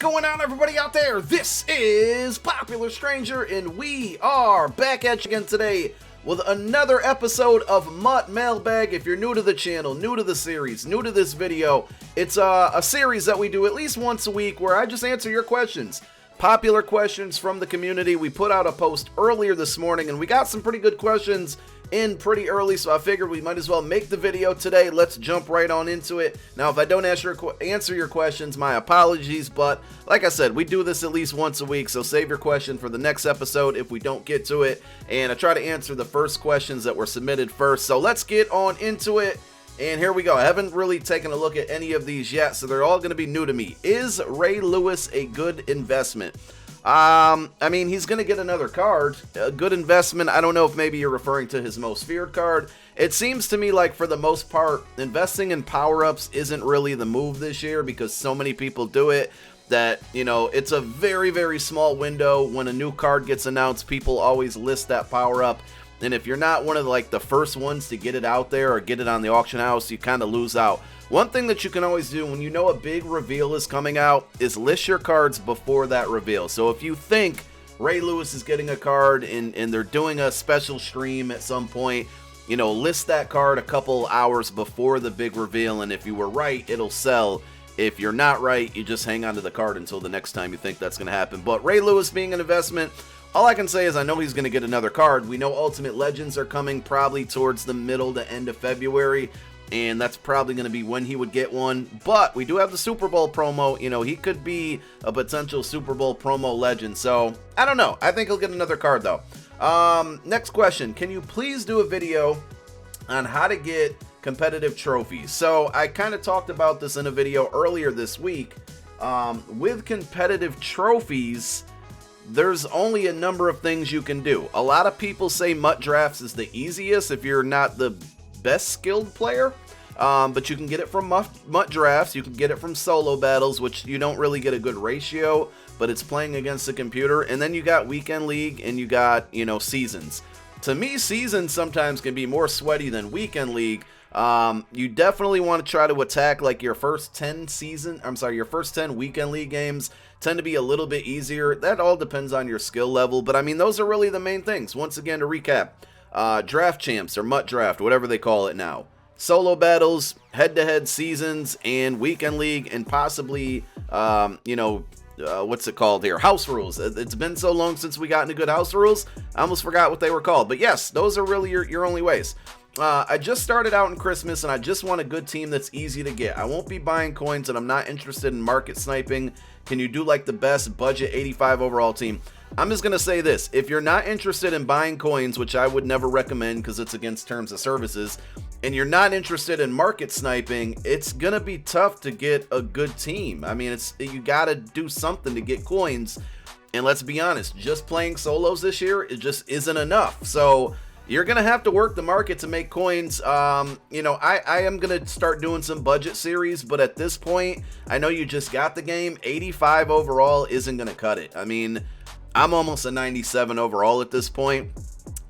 going on, everybody out there? This is Popular Stranger, and we are back at you again today with another episode of MUT Mailbag. If you're new to the channel, new to the series, new to this video, it's a series that we do at least once a week where I just answer your questions. Popular questions from the community. We put out a post earlier this morning, and we got some pretty good questions in pretty early, so I figured we might as well make the video today. Let's jump right on into it. Now, if I don't answer your questions, my apologies, but like I said, we do this at least once a week, so save your question for the next episode if we don't get to it, and I try to answer the first questions that were submitted first. So let's get on into it, and here we go. I haven't really taken a look at any of these yet, so they're all going to be new to me. Is Ray Lewis a good investment? I mean, he's going to get another card. A good investment. I don't know if maybe you're referring to his most feared card. It seems to me like for the most part, investing in power-ups isn't really the move this year because so many people do it that, you know, it's a very, very small window. When a new card gets announced, people always list that power-up. And if you're not one of the first ones to get it out there or get it on the auction house, you kind of lose out. One thing that you can always do when you know a big reveal is coming out is list your cards before that reveal. So if you think Ray Lewis is getting a card and they're doing a special stream at some point, you know, list that card a couple hours before the big reveal, and if you were right, it'll sell. If you're not right, you just hang on to the card until the next time you think that's going to happen. But Ray Lewis being an investment, all I can say is I know he's going to get another card. We know Ultimate Legends are coming probably towards the middle to end of February, and that's probably going to be when he would get one. But we do have the Super Bowl promo. You know, he could be a potential Super Bowl promo legend. So, I don't know. I think he'll get another card, though. Next question. Can you please do a video on how to get competitive trophies? So, I kind of talked about this in a video earlier this week. With competitive trophies, there's only a number of things you can do. A lot of people say MUT drafts is the easiest if you're not the best skilled player, but you can get it from MUT drafts. You can get it from solo battles, which you don't really get a good ratio, but it's playing against the computer. And then you got weekend league and you got, you know, seasons. To me, seasons sometimes can be more sweaty than weekend league. You definitely want to try to attack like your first 10 weekend league games tend to be a little bit easier. That all depends on your skill level, but I mean, those are really the main things. Once again, to recap, draft champs or MUT draft, whatever they call it now, solo battles, head-to-head seasons, and weekend league, and possibly, what's it called here? House rules. It's been so long since we got into good house rules, I almost forgot what they were called. But yes, those are really your only ways. I just started out in Christmas, and I just want a good team that's easy to get. I won't be buying coins, and I'm not interested in market sniping. Can you do like the best budget 85 overall team? I'm just going to say this. If you're not interested in buying coins, which I would never recommend because it's against terms of services, and you're not interested in market sniping, it's going to be tough to get a good team. I mean, you got to do something to get coins. And let's be honest, just playing solos this year, it just isn't enough. So you're going to have to work the market to make coins. You know, I am going to start doing some budget series, but at this point, I know you just got the game. 85 overall isn't going to cut it. I mean, I'm almost a 97 overall at this point.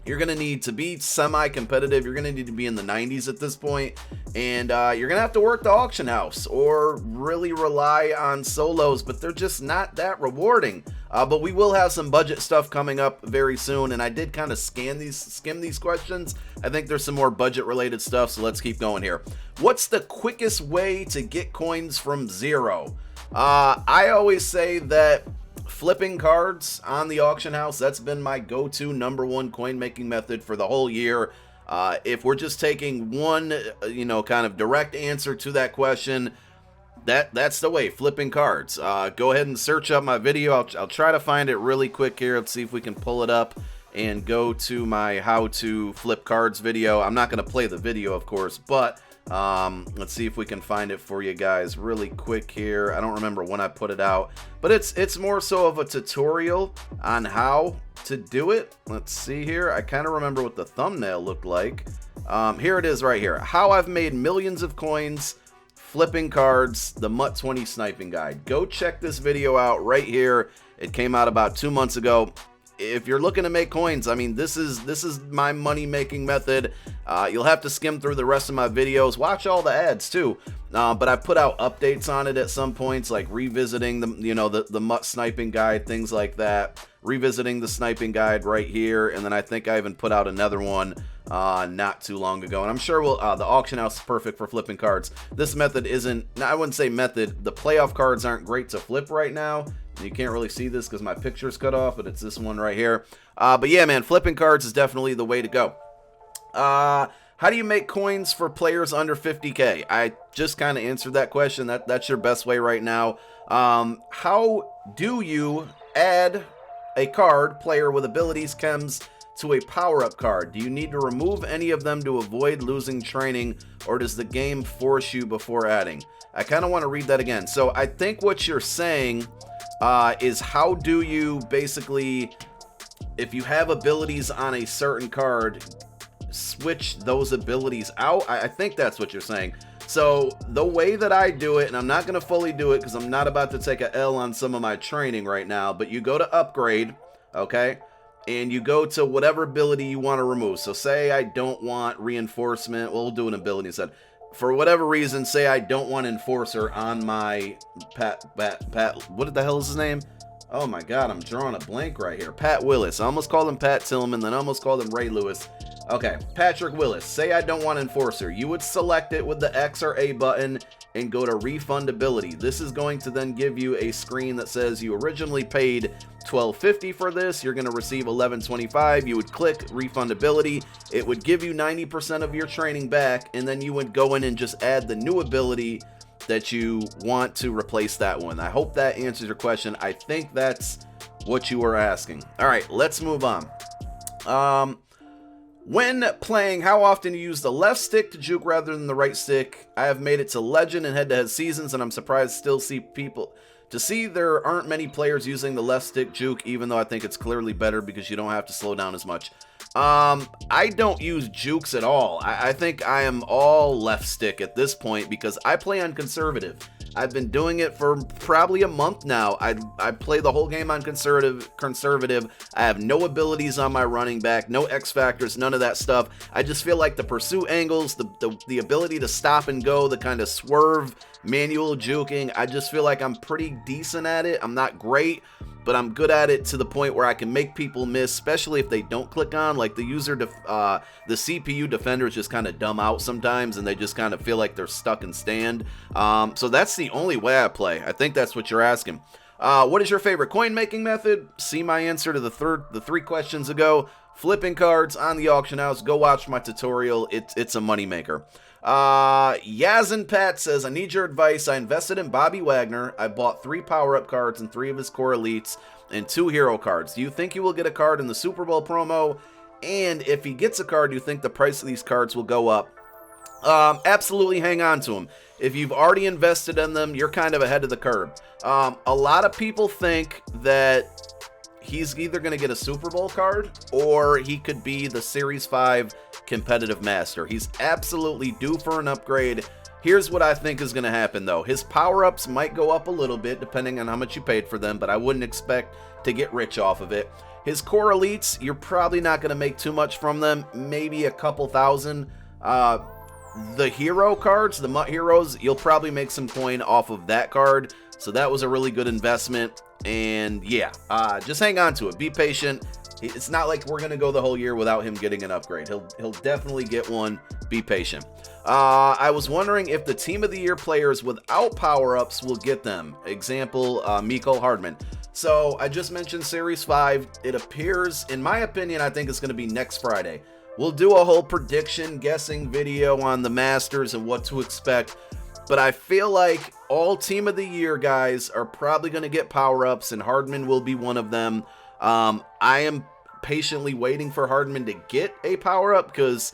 You're going to need to be semi-competitive. You're going to need to be in the 90s at this point. And you're going to have to work the auction house or really rely on solos, but they're just not that rewarding. But we will have some budget stuff coming up very soon. And I did kind of skim these questions. I think there's some more budget-related stuff, so let's keep going here. What's the quickest way to get coins from zero? I always say that flipping cards on the auction house, that's been my go-to #1 coin making method for the whole year. If we're just taking one, kind of direct answer to that question, that's the way, flipping cards. Go ahead and search up my video. I'll try to find it really quick here. Let's see if we can pull it up and go to my how to flip cards video. I'm not going to play the video, of course, but let's see if we can find it for you guys really quick here. I don't remember when I put it out, but it's more so of a tutorial on how to do it. Let's see here. I kind of remember what the thumbnail looked like. Here it is right here. How I've made millions of coins flipping cards, the MUT 20 sniping guide. Go check this video out right here. It came out about 2 months ago. if you're looking to make coins, I mean, this is my money making method. You'll have to skim through the rest of my videos, watch all the ads too. But I put out updates on it at some points, like revisiting the MUT sniping guide, things like that. Revisiting the sniping guide right here, and then I think I even put out another one not too long ago. And I'm sure the auction house is perfect for flipping cards. This method isn't, I wouldn't say method. The playoff cards aren't great to flip right now. You can't really see this because my picture's cut off, but it's this one right here. But yeah, man, flipping cards is definitely the way to go. How do you make coins for players under 50K? I just kind of answered that question. That's your best way right now. How do you add a card player with abilities, chems, to a power-up card? Do you need to remove any of them to avoid losing training, or does the game force you before adding? I kind of want to read that again. So I think what you're saying is, how do you basically, if you have abilities on a certain card, switch those abilities out? I think that's what you're saying. So the way that I do it, and I'm not going to fully do it because I'm not about to take a L on some of my training right now, but you go to upgrade, okay, and you go to whatever ability you want to remove. So say I don't want reinforcement. Well, we'll do an ability instead. For whatever reason, say I don't want enforcer on my Pat, what the hell is his name? Oh my god, I'm drawing a blank right here. Pat Willis. I almost called him Pat Tillman, then I almost called him Ray Lewis. Okay, Patrick Willis. Say I don't want enforcer. You would select it with the X or A button and go to refund ability. This is going to then give you a screen that says you originally paid $12.50 for this. You're going to receive $11.25. You would click refund ability. It would give you 90% of your training back, and then you would go in and just add the new ability that you want to replace that one. I hope that answers your question. I think that's what you were asking. All right, let's move on. When playing, how often do you use the left stick to juke rather than the right stick? I have made it to Legend and head-to-head seasons, and I'm surprised to still see there aren't many players using the left stick juke, even though I think it's clearly better because you don't have to slow down as much. I don't use jukes at all. I think I am all left stick at this point because I play on conservative. I've been doing it for probably a month now. I play the whole game on conservative. I have no abilities on my running back, no X factors, none of that stuff. I just feel like the pursuit angles, the ability to stop and go, the kind of swerve, manual juking, I just feel like I'm pretty decent at it. I'm not great, but I'm good at it to the point where I can make people miss, especially if they don't click on. Like the CPU defenders just kind of dumb out sometimes, and they just kind of feel like they're stuck in stand. So that's the only way I play. I think that's what you're asking. What is your favorite coin making method? See my answer to the three questions ago. Flipping cards on the auction house. Go watch my tutorial. It's a moneymaker. Yazin Pat says, I need your advice. I invested in Bobby Wagner. I bought 3 power-up cards and 3 of his core elites and 2 hero cards. Do you think he will get a card in the Super Bowl promo? And if he gets a card, do you think the price of these cards will go up? Absolutely hang on to them. If you've already invested in them, you're kind of ahead of the curve. A lot of people think that he's either going to get a Super Bowl card or he could be the Series 5 competitive master. He's absolutely due for an upgrade. Here's what I think is going to happen though. His power-ups might go up a little bit depending on how much you paid for them, but I wouldn't expect to get rich off of it. His core elites, you're probably not going to make too much from them, maybe a couple thousand. The hero cards, the MUT heroes, you'll probably make some coin off of that card. So that was a really good investment. And yeah, just hang on to it. Be patient. It's not like we're going to go the whole year without him getting an upgrade. He'll definitely get one. Be patient. I was wondering if the Team of the Year players without power-ups will get them. Example, Miko Hartman. So I just mentioned Series 5. It appears, in my opinion, I think it's going to be next Friday. We'll do a whole prediction, guessing video on the Masters and what to expect. But I feel like all Team of the Year guys are probably going to get power-ups, and Hardman will be one of them. I am patiently waiting for Hardman to get a power-up because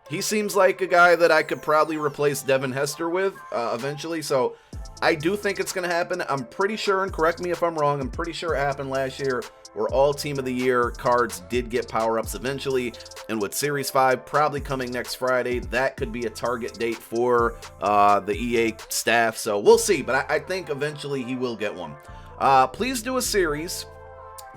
he seems like a guy that I could probably replace Devin Hester with eventually. So I do think it's going to happen. I'm pretty sure, and correct me if I'm wrong, I'm pretty sure it happened last year where all Team of the Year cards did get power-ups eventually. And with Series 5 probably coming next Friday, that could be a target date for the EA staff. So we'll see, but I think eventually he will get one. Please do a series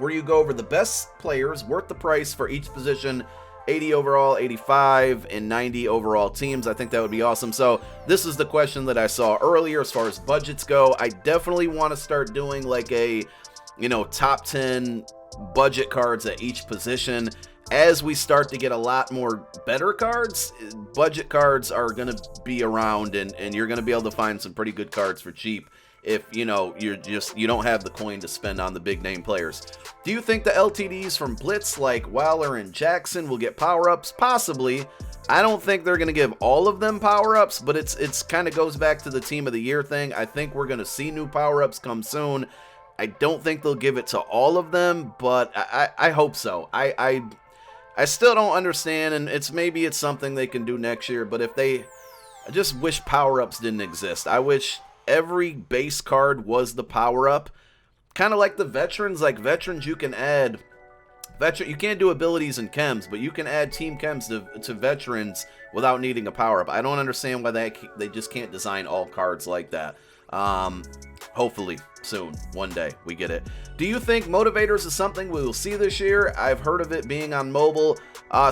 where you go over the best players worth the price for each position, 80 overall, 85, and 90 overall teams. I think that would be awesome. So this is the question that I saw earlier as far as budgets go. I definitely want to start doing like a, top 10 budget cards at each position. As we start to get a lot more better cards, budget cards are going to be around, and you're going to be able to find some pretty good cards for cheap if you don't have the coin to spend on the big name players. Do you think the LTDs from Blitz like Wagner and Jackson will get power-ups? Possibly. I don't think they're going to give all of them power-ups, but it's kind of goes back to the team of the year thing. I think we're going to see new power-ups come soon. I don't think they'll give it to all of them, but I hope so. I still don't understand, and maybe it's something they can do next year, but I just wish power-ups didn't exist. I wish every base card was the power-up. Kind of like the veterans. Like veterans, you can add... You can't do abilities in chems, but you can add team chems to veterans without needing a power-up. I don't understand why they just can't design all cards like that. Hopefully, soon, one day, we get it. Do you think motivators is something we will see this year? I've heard of it being on mobile.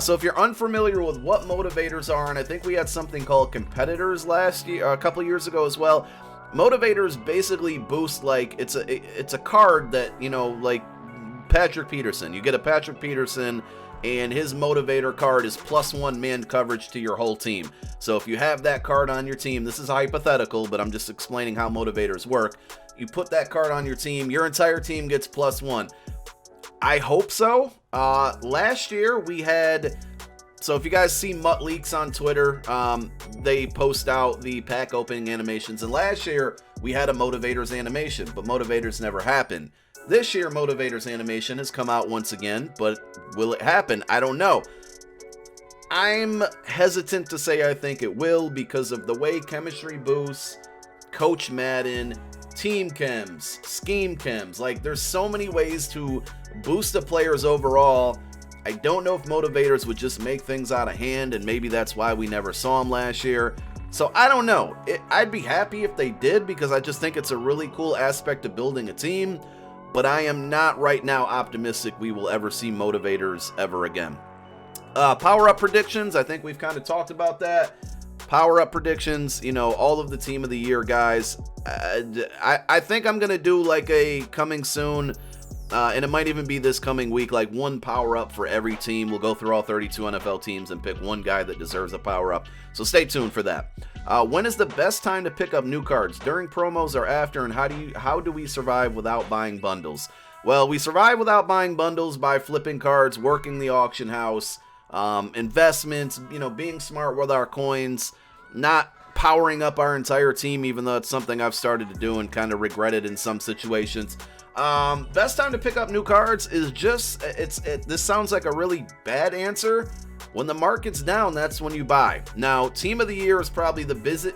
So if you're unfamiliar with what motivators are, and I think we had something called competitors last year, a couple years ago as well. Motivators basically boost, like, it's a card that, like Patrick Peterson. You get a Patrick Peterson, and his motivator card is +1 man coverage to your whole team. So if you have that card on your team, this is hypothetical, but I'm just explaining how motivators work. You put that card on your team, your entire team gets +1. I hope so. Last year we had... So if you guys see MUT leaks on Twitter, they post out the pack opening animations. And last year, we had a Motivators animation, but Motivators never happened. This year, Motivators animation has come out once again, but will it happen? I don't know. I'm hesitant to say I think it will because of the way chemistry boosts, Coach Madden, team chems, scheme chems. Like, there's so many ways to boost the players overall. I don't know if motivators would just make things out of hand, and maybe that's why we never saw them last year. So I don't know. I'd be happy if they did, because I just think it's a really cool aspect of building a team, but I am not right now optimistic we will ever see motivators ever again. Power-up predictions, I think we've kind of talked about that. Power-up predictions, all of the team of the year guys. I think I'm going to do like a coming soon, and it might even be this coming week, like one power-up for every team. We'll go through all 32 NFL teams and pick one guy that deserves a power-up. So stay tuned for that. When is the best time to pick up new cards? During promos or after? And how do we survive without buying bundles? Well, we survive without buying bundles by flipping cards, working the auction house, investments, being smart with our coins, not powering up our entire team, even though it's something I've started to do and kind of regretted in some situations. Best time to pick up new cards is just, this sounds like a really bad answer. When the market's down, that's when you buy. Now, Team of the Year is probably the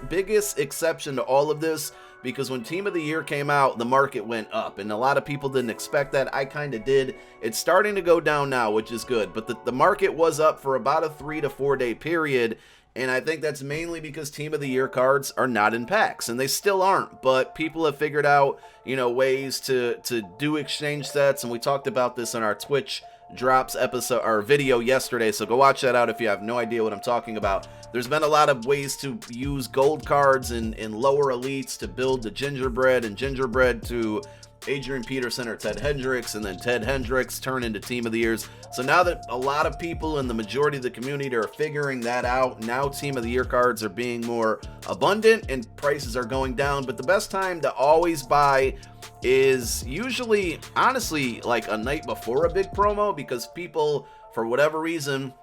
biggest exception to all of this, because when Team of the Year came out, the market went up, and a lot of people didn't expect that. I kind of did. It's starting to go down now, which is good, but the market was up for about a 3 to 4 day period, and I think that's mainly because Team of the Year cards are not in packs, and they still aren't, but people have figured out, ways to do exchange sets, and we talked about this on our Twitch drops episode or video yesterday, so go watch that out if you have no idea what I'm talking about. There's been a lot of ways to use gold cards in lower elites to build the gingerbread, and gingerbread to Adrian Peterson or Ted Hendricks, and then Ted Hendricks turn into Team of the Years. So now that a lot of people in the majority of the community are figuring that out, now Team of the Year cards are being more abundant and prices are going down. But the best time to always buy is usually, honestly, like a night before a big promo, because people, for whatever reason,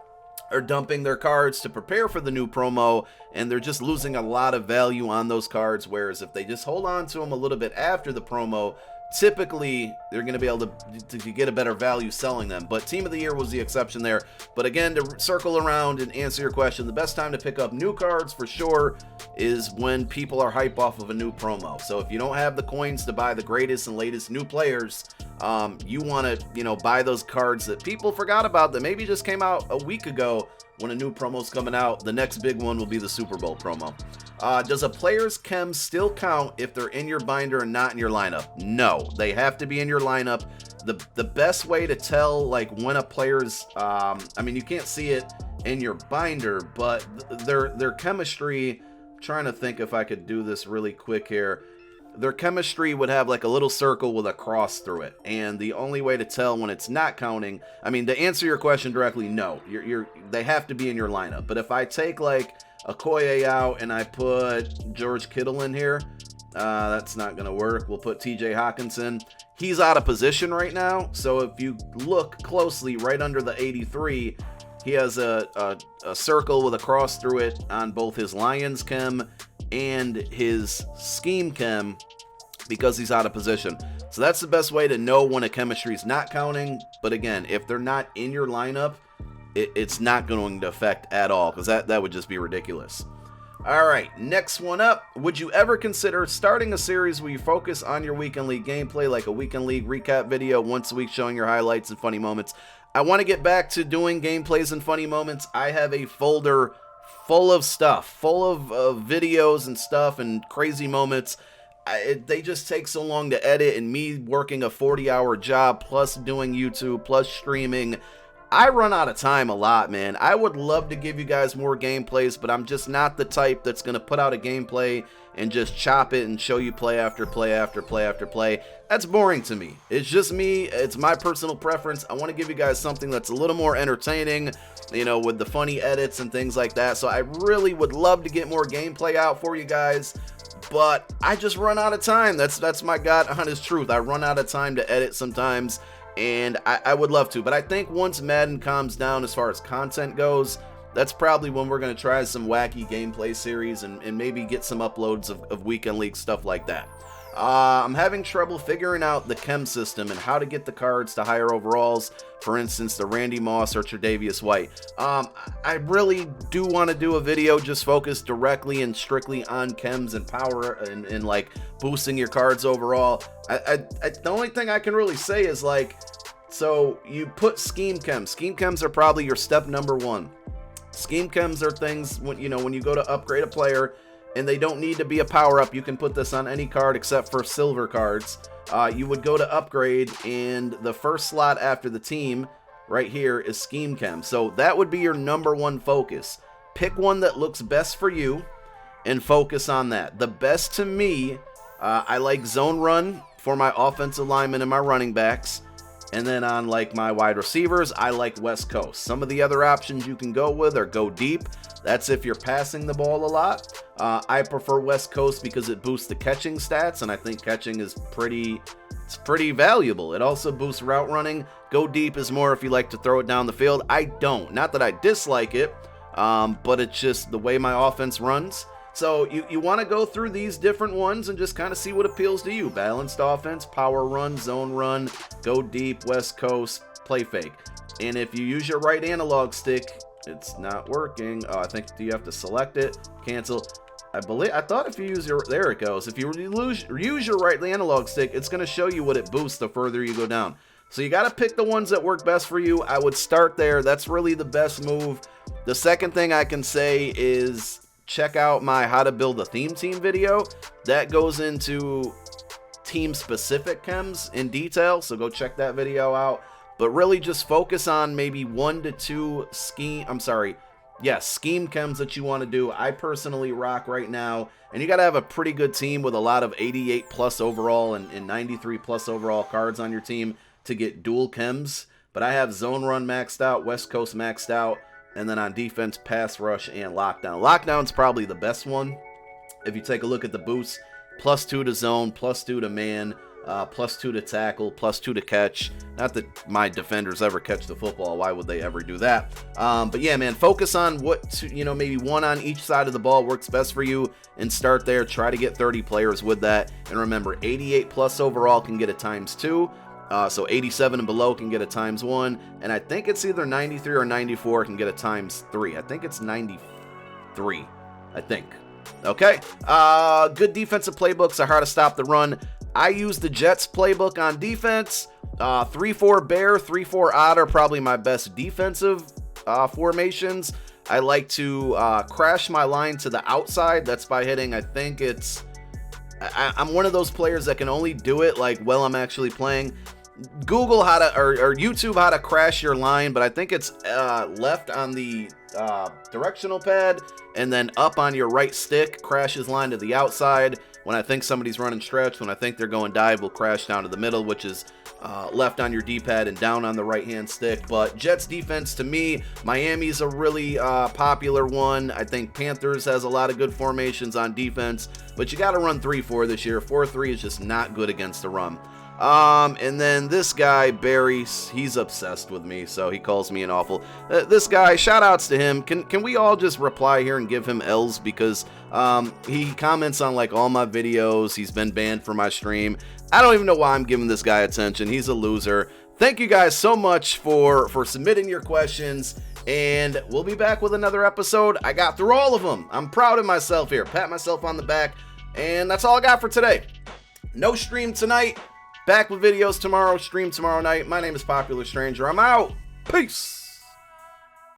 are dumping their cards to prepare for the new promo, and they're just losing a lot of value on those cards. Whereas if they just hold on to them a little bit after the promo, typically they're going to be able to get a better value selling them. But Team of the Year was the exception there. But again, to circle around and answer your question, the best time to pick up new cards for sure is when people are hype off of a new promo. So if you don't have the coins to buy the greatest and latest new players, you want to buy those cards that people forgot about that maybe just came out a week ago. When a new promo's coming out, the next big one will be the Super Bowl promo. Does a player's chem still count if they're in your binder and not in your lineup? No, they have to be in your lineup. the best way to tell like when a player's I mean, you can't see it in your binder, but their chemistry, trying to think if I could do this really quick here. Their chemistry would have like a little circle with a cross through it, and the only way to tell when it's not counting, I mean, to answer your question directly, no, they have to be in your lineup. But if I take like Okoye out and I put George Kittle in here, that's not gonna work. We'll put TJ Hawkinson. He's out of position right now, so if you look closely, right under the 83, he has a circle with a cross through it on both his Lions chem and his scheme chem because he's out of position. So that's the best way to know when a chemistry is not counting. But again, if they're not in your lineup, it's not going to affect at all, because that would just be ridiculous. All right, next one up. Would you ever consider starting a series where you focus on your Weekend League gameplay, like a Weekend League recap video once a week showing your highlights and funny moments? I want to get back to doing gameplays and funny moments. I have a folder full of stuff, full of videos and stuff and crazy moments. They just take so long to edit, and me working a 40-hour job plus doing YouTube plus streaming, I run out of time a lot, man. I would love to give you guys more gameplays, but I'm just not the type that's going to put out a gameplay and just chop it and show you play after play after play after play. That's boring to me. It's just me. It's my personal preference. I want to give you guys something that's a little more entertaining, you know, with the funny edits and things like that. So I really would love to get more gameplay out for you guys, but I just run out of time. That's my God honest truth. I run out of time to edit sometimes, and I would love to. But I think once Madden calms down as far as content goes, that's probably when we're going to try some wacky gameplay series and maybe get some uploads of Weekend League stuff like that. I'm having trouble figuring out the chem system and how to get the cards to higher overalls, for instance, the Randy Moss or Tre'Davious White. I really do want to do a video just focused directly and strictly on chems and power and like boosting your cards overall. The only thing I can really say is like, so you put scheme chems. Scheme chems are probably your step number one. Scheme chems are things when you go to upgrade a player, and they don't need to be a power-up. You can put this on any card except for silver cards. You would go to upgrade, and the first slot after the team right here is scheme chem. So that would be your number one focus. Pick one that looks best for you and focus on that. The best to me, I like zone run for my offensive linemen and my running backs. And then on like my wide receivers, I like West Coast. Some of the other options you can go with are go deep. That's if you're passing the ball a lot. I prefer West Coast because it boosts the catching stats, and I think catching is pretty valuable. It also boosts route running. Go deep is more if you like to throw it down the field. I don't. Not that I dislike it, but it's just the way my offense runs. So you want to go through these different ones and just kind of see what appeals to you. Balanced offense, power run, zone run, go deep, West Coast, play fake. And if you use your right analog stick, it's not working. Oh, I think you have to select it, cancel. I thought if you use there it goes. If you use your right analog stick, it's going to show you what it boosts the further you go down. So you got to pick the ones that work best for you. I would start there. That's really the best move. The second thing I can say is check out my how to build a theme team video. That goes into team specific chems in detail, so go check that video out. But really just focus on maybe 1 to 2 scheme chems that you want to do. I personally rock right now, and you got to have a pretty good team with a lot of 88 plus overall and 93 plus overall cards on your team to get dual chems. But I have zone run maxed out, West Coast maxed out, and then on defense, pass rush and lockdown. Lockdown's probably the best one. If you take a look at the boosts, +2 to zone, +2 to man, +2 to tackle, +2 to catch. Not that my defenders ever catch the football. Why would they ever do that? But yeah, man, focus on maybe one on each side of the ball works best for you and start there. Try to get 30 players with that. And remember, 88 plus overall can get a ×2. So 87 and below can get a ×1, and I think it's either 93 or 94 can get a ×3. I think it's 93, I think. Okay, good defensive playbooks are how to stop the run. I use the Jets playbook on defense. 3-4 Bear, 3-4 Otter, probably my best defensive formations. I like to crash my line to the outside. That's by hitting, I think it's... I'm one of those players that can only do it like while I'm actually playing. Google how to, or YouTube how to crash your line, but I think it's left on the directional pad and then up on your right stick, crashes line to the outside. When I think somebody's running stretch, when I think they're going dive, will crash down to the middle, which is left on your D-pad and down on the right-hand stick. But Jets defense, to me, Miami's a really popular one. I think Panthers has a lot of good formations on defense, but you got to run 3-4 this year. 4-3 is just not good against the run. And then this guy, Barry, he's obsessed with me, so he calls me an awful. This guy, shout outs to him. Can we all just reply here and give him L's, because he comments on like all my videos. He's been banned from my stream. I don't even know why I'm giving this guy attention. He's a loser. Thank you guys so much for submitting your questions, and we'll be back with another episode. I got through all of them. I'm proud of myself here. Pat myself on the back, and that's all I got for today. No stream tonight. Back with videos tomorrow, stream tomorrow night. My name is Popular Stranger. I'm out. Peace.